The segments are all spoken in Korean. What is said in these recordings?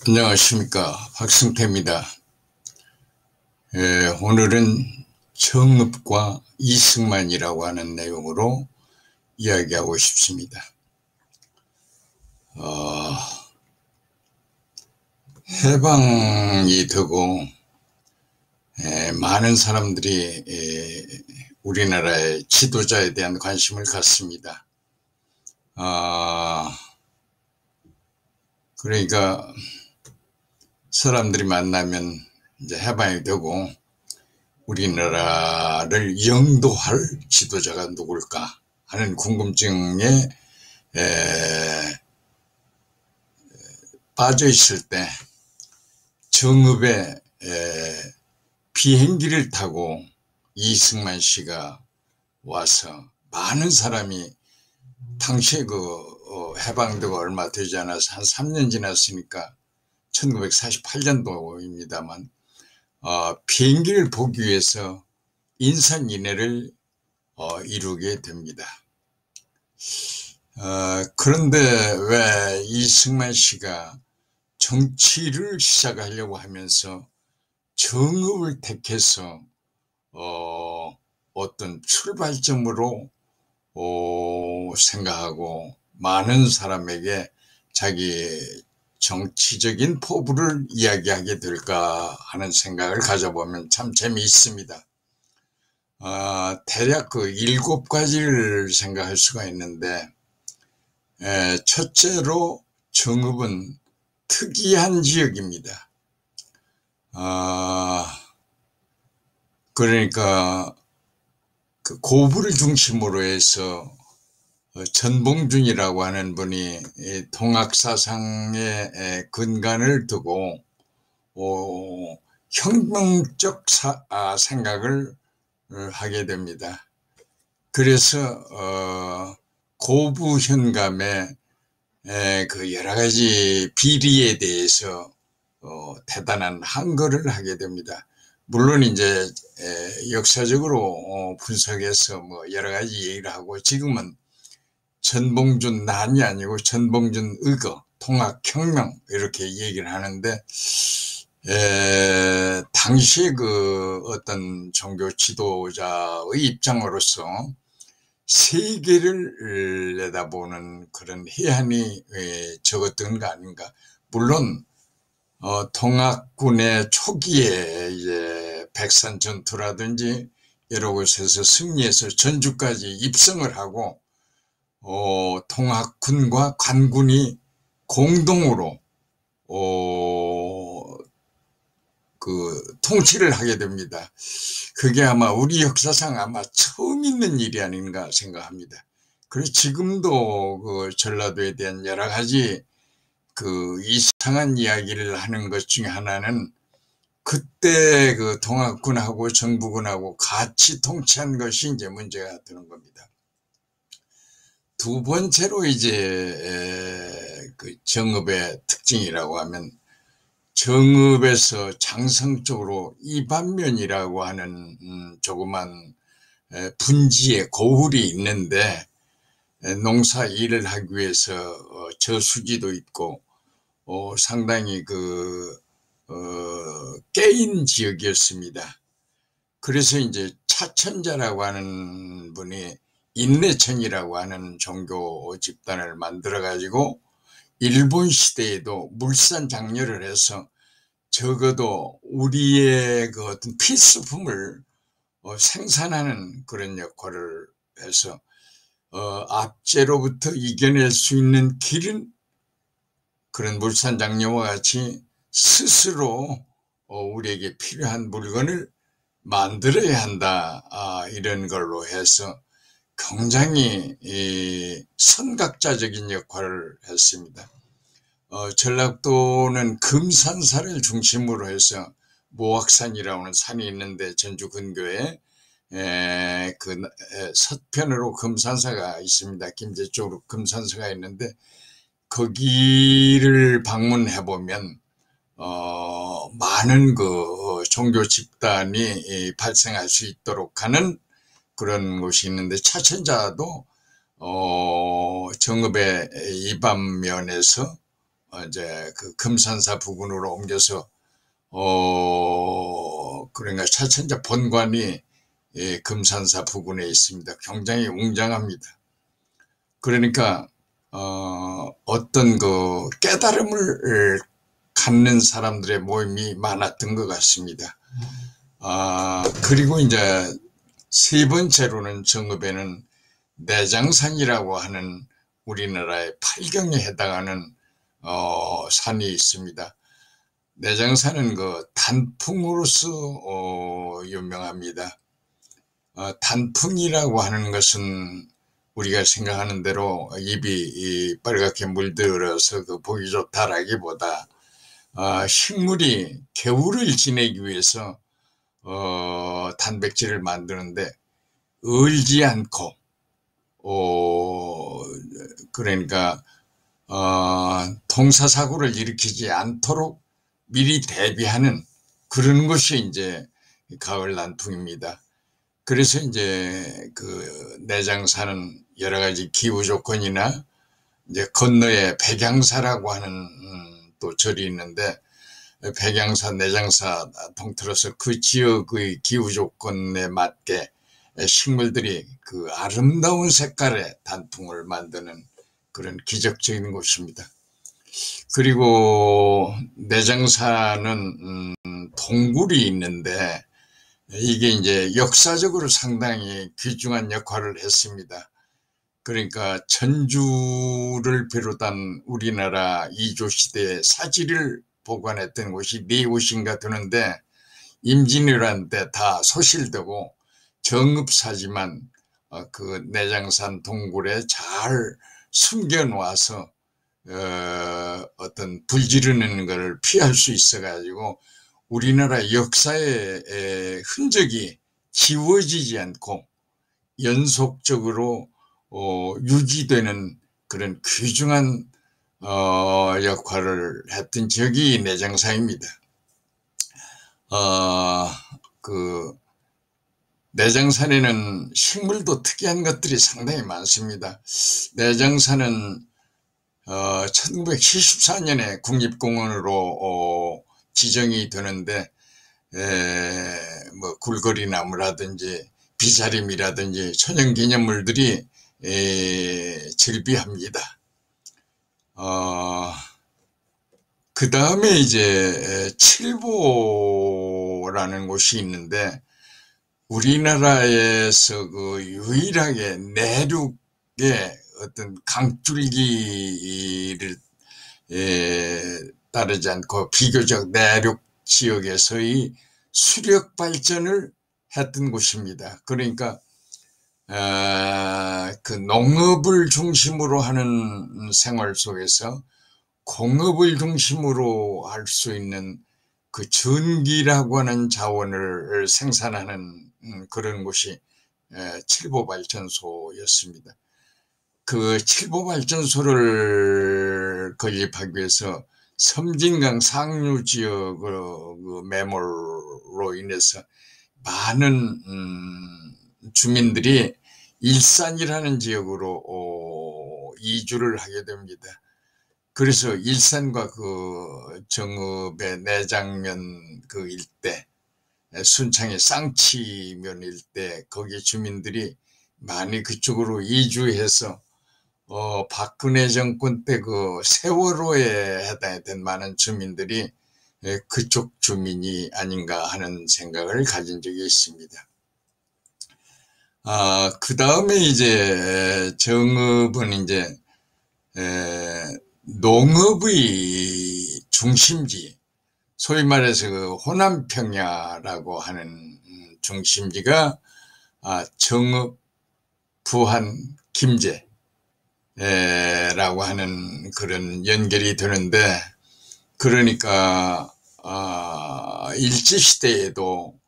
안녕하십니까, 박승태입니다. 오늘은 정읍과 이승만이라고 하는 내용으로 이야기하고 싶습니다. 해방이 되고 많은 사람들이 우리나라의 지도자에 대한 관심을 갖습니다. 그러니까 사람들이 만나면 이제 해방이 되고 우리나라를 영도할 지도자가 누굴까 하는 궁금증에 빠져 있을 때 정읍에 비행기를 타고 이승만 씨가 와서 많은 사람이 당시에 해방되고 얼마 되지 않아서 한 3년 지났으니까 1948년도입니다만 비행기를 보기 위해서 인산인해를 이루게 됩니다. 그런데 왜 이승만 씨가 정치를 시작하려고 하면서 정읍을 택해서 어떤 출발점으로 생각하고 많은 사람에게 자기 정치적인 포부를 이야기하게 될까 하는 생각을 가져보면 참 재미있습니다. 대략 7가지를 생각할 수가 있는데, 첫째로 정읍은 특이한 지역입니다. 그러니까 고부를 중심으로 해서 전봉준이라고 하는 분이 통학사상의 근간을 두고 혁명적 생각을 하게 됩니다. 그래서 고부 현감의 여러 가지 비리에 대해서 대단한 항거를 하게 됩니다. 물론 이제 역사적으로 분석해서 여러 가지 얘기를 하고 지금은 전봉준 난이 아니고 전봉준 의거 통학혁명 이렇게 얘기를 하는데 당시에 어떤 종교 지도자의 입장으로서 세계를 내다보는 그런 해안이 적었던 거 아닌가. 물론 통학군의 초기에 이제 백산 전투라든지 여러 곳에서 승리해서 전주까지 입성을 하고 통학군과 관군이 공동으로 통치를 하게 됩니다. 그게 아마 우리 역사상 아마 처음 있는 일이 아닌가 생각합니다. 그리고 지금도 전라도에 대한 여러 가지 이상한 이야기를 하는 것 중에 하나는 그때 통학군하고 정부군하고 같이 통치한 것이 이제 문제가 되는 겁니다. 두 번째로 이제 정읍의 특징이라고 하면 정읍에서 장성적으로 이반면이라고 하는 조그만 분지에 고을이 있는데 농사 일을 하기 위해서 저수지도 있고 상당히 깨인 지역이었습니다. 그래서 이제 차천자라고 하는 분이 인내천이라고 하는 종교 집단을 만들어 가지고 일본 시대에도 물산 장려를 해서 적어도 우리의 어떤 필수품을 생산하는 그런 역할을 해서 압제로부터 이겨낼 수 있는 길은 그런 물산 장려와 같이 스스로 우리에게 필요한 물건을 만들어야 한다, 이런 걸로 해서 굉장히 선각자적인 역할을 했습니다. 전라도는 금산사를 중심으로 해서 모악산이라고 하는 산이 있는데 전주 근교에 서편으로 금산사가 있습니다. 김제 쪽으로 금산사가 있는데 거기를 방문해 보면 많은 종교 집단이 발생할 수 있도록 하는 그런 곳이 있는데 차천자도 정읍의 이반면에서 이제 그 금산사 부근으로 옮겨서 그러니까 차천자 본관이 금산사 부근에 있습니다. 굉장히 웅장합니다. 그러니까 어떤 그 깨달음을 갖는 사람들의 모임이 많았던 것 같습니다. 그리고 이제 세 번째로는 정읍에는 내장산이라고 하는 우리나라의 팔경에 해당하는 산이 있습니다. 내장산은 그 단풍으로서 유명합니다. 단풍이라고 하는 것은 우리가 생각하는 대로 잎이 빨갛게 물들어서 그 보기 좋다라기보다 식물이 겨울을 지내기 위해서 단백질을 만드는데 얼지 않고 그러니까 동사사고를 일으키지 않도록 미리 대비하는 그런 것이 이제 가을 단풍입니다. 그래서 이제 그 내장산은 여러 가지 기후 조건이나 이제 건너에 백양사라고 하는 또 절이 있는데 백양사, 내장사 통틀어서 그 지역의 기후 조건에 맞게 식물들이 그 아름다운 색깔의 단풍을 만드는 그런 기적적인 곳입니다. 그리고 내장사는 동굴이 있는데 이게 이제 역사적으로 상당히 귀중한 역할을 했습니다. 그러니까 천주를 비롯한 우리나라 이조시대의 사지를 보관했던 곳이 네 곳인가 되는데 임진왜란 때 다 소실되고 정읍사지만 그 내장산 동굴에 잘 숨겨 놓아서 어떤 불지르는 것을 피할 수 있어 가지고 우리나라 역사의 흔적이 지워지지 않고 연속적으로 유지되는 그런 귀중한 역할을 했던 지역이 내장사입니다. 그 내장산에는 식물도 특이한 것들이 상당히 많습니다. 내장산은 1974년에 국립공원으로 지정이 되는데 뭐 굴거리나무라든지 비자림이라든지 천연기념물들이 즐비합니다. 그 다음에 이제 칠보라는 곳이 있는데 우리나라에서 그 유일하게 내륙의 어떤 강줄기를 따르지 않고 비교적 내륙 지역에서의 수력 발전을 했던 곳입니다. 그러니까 그 농업을 중심으로 하는 생활 속에서 공업을 중심으로 할 수 있는 그 전기라고 하는 자원을 생산하는 그런 곳이 칠보발전소였습니다. 그 칠보발전소를 건립하기 위해서 섬진강 상류 지역 그 매몰로 인해서 많은 주민들이 일산이라는 지역으로 이주를 하게 됩니다. 그래서 일산과 그 정읍의 내장면 그 일대, 순창의 쌍치면 일대 거기 주민들이 많이 그쪽으로 이주해서 박근혜 정권 때 그 세월호에 해당된 많은 주민들이 그쪽 주민이 아닌가 하는 생각을 가진 적이 있습니다. 그 다음에 이제 정읍은 이제 농업의 중심지, 소위 말해서 그 호남평야라고 하는 중심지가 정읍, 부안, 김제 라고 하는 그런 연결이 되는데, 그러니까 일제시대에도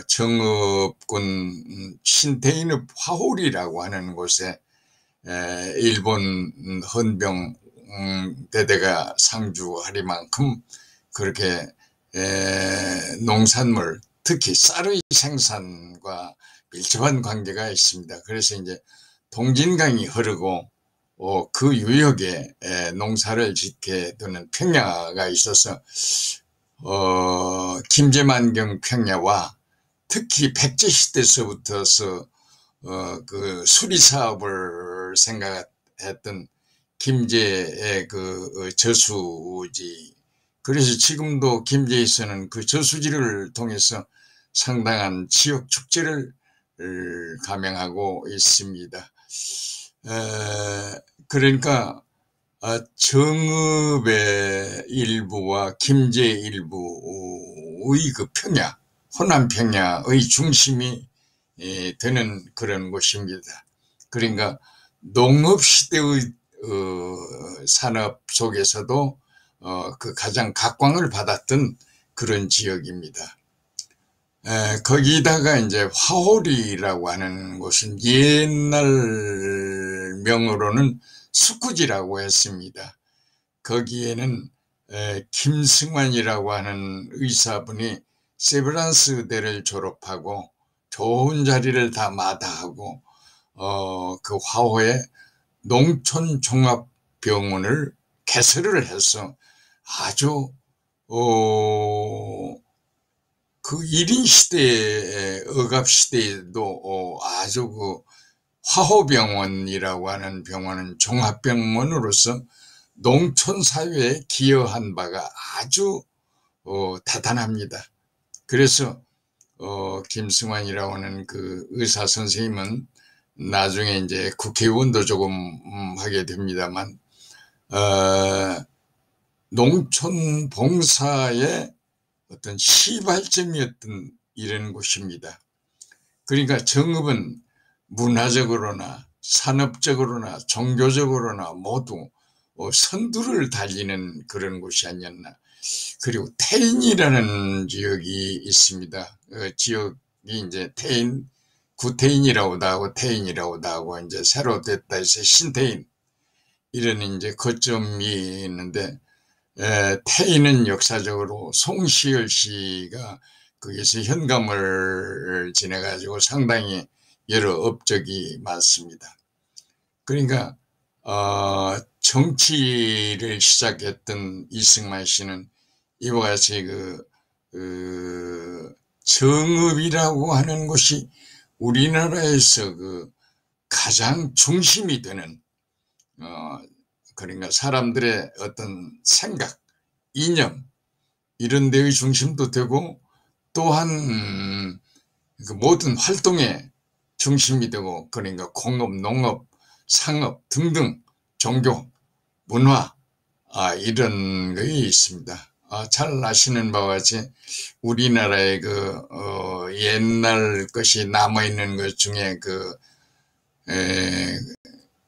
정읍군 신태인읍 화홀이라고 하는 곳에 일본 헌병 대대가 상주할 만큼 그렇게 농산물, 특히 쌀의 생산과 밀접한 관계가 있습니다. 그래서 이제 동진강이 흐르고 그 유역에 농사를 짓게 되는 평야가 있어서 김제만경 평야와 특히 백제시대서부터서 그 수리사업을 생각했던 김제의 그 저수지, 그래서 지금도 김제에서는 그 저수지를 통해서 상당한 지역 축제를 감행하고 있습니다. 그러니까 정읍의 일부와 김제 일부의 그 평야, 호남 평야의 중심이 되는 그런 곳입니다. 그러니까 농업시대의 산업 속에서도 그 가장 각광을 받았던 그런 지역입니다. 거기다가 이제 화홀이라고 하는 곳은 옛날 명으로는 숙구지라고 했습니다. 거기에는 김승환이라고 하는 의사분이 세브란스대를 졸업하고 좋은 자리를 다 마다하고 그 화호에 농촌종합병원을 개설을 해서 아주 그 1인 시대에 억압 시대에도 아주 그 화호병원이라고 하는 병원은 종합병원으로서 농촌 사회에 기여한 바가 아주 대단합니다. 그래서 김승환이라고 하는 그 의사 선생님은 나중에 이제 국회의원도 조금 하게 됩니다만 농촌 봉사의 어떤 시발점이었던 이런 곳입니다. 그러니까 정읍은 문화적으로나 산업적으로나 종교적으로나 모두 선두를 달리는 그런 곳이 아니었나. 그리고 태인이라는 지역이 있습니다. 지역이 이제 태인, 구태인이라고도 하고 태인이라고도 하고 이제 새로 됐다 해서 신태인 이런 이제 거점이 있는데, 태인은 역사적으로 송시열 씨가 거기서 현감을 지내가지고 상당히 여러 업적이 많습니다. 그러니까 정치를 시작했던 이승만 씨는 이와 같이 정읍이라고 하는 곳이 우리나라에서 그 가장 중심이 되는 그러니까 사람들의 어떤 생각, 이념 이런 데의 중심도 되고 또한 그 모든 활동의 중심이 되고, 그러니까 공업, 농업, 상업 등등 종교, 문화 이런 게 있습니다. 잘 아시는 바와 같이 우리나라의 그 옛날 것이 남아 있는 것 중에 그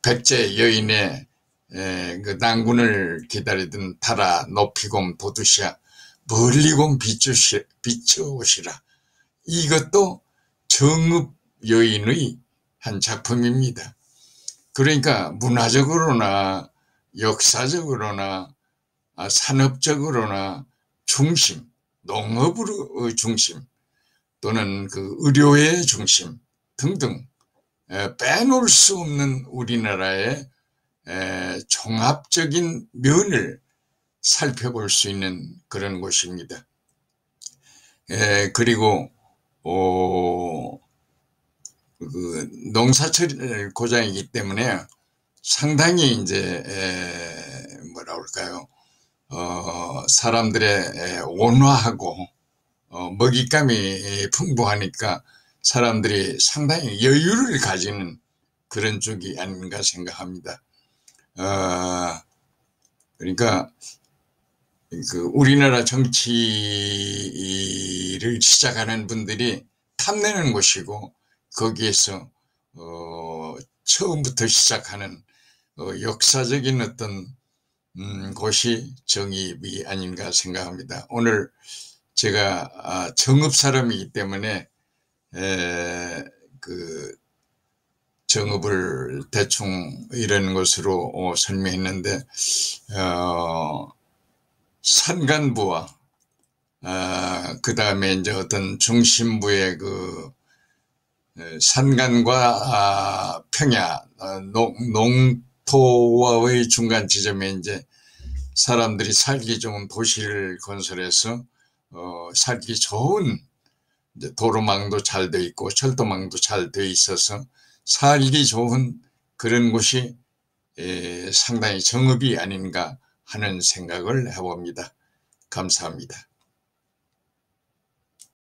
백제 여인의 그 난군을 기다리던 타라 높이곰 도두시아 멀리곰 비추오시라, 이것도 정읍 여인의 한 작품입니다. 그러니까 문화적으로나 역사적으로나 산업적으로나 중심, 농업의 중심 또는 그 의료의 중심 등등 빼놓을 수 없는 우리나라의 종합적인 면을 살펴볼 수 있는 그런 곳입니다. 그리고 그 농사철 고장이기 때문에 상당히 이제 뭐라 그럴까요? 사람들의 온화하고 먹잇감이 풍부하니까 사람들이 상당히 여유를 가지는 그런 쪽이 아닌가 생각합니다. 그러니까 그 우리나라 정치를 시작하는 분들이 탐내는 곳이고, 거기에서 처음부터 시작하는 역사적인 어떤 곳이 정읍이 아닌가 생각합니다. 오늘 제가 정읍 사람이기 때문에 그 정읍을 대충 이런 것으로 설명했는데, 산간부와 그 다음에 이제 어떤 중심부의 산간과 평야, 도와의 중간 지점에 이제 사람들이 살기 좋은 도시를 건설해서 살기 좋은 이제 도로망도 잘 돼 있고 철도망도 잘 돼 있어서 살기 좋은 그런 곳이 상당히 정읍이 아닌가 하는 생각을 해봅니다. 감사합니다.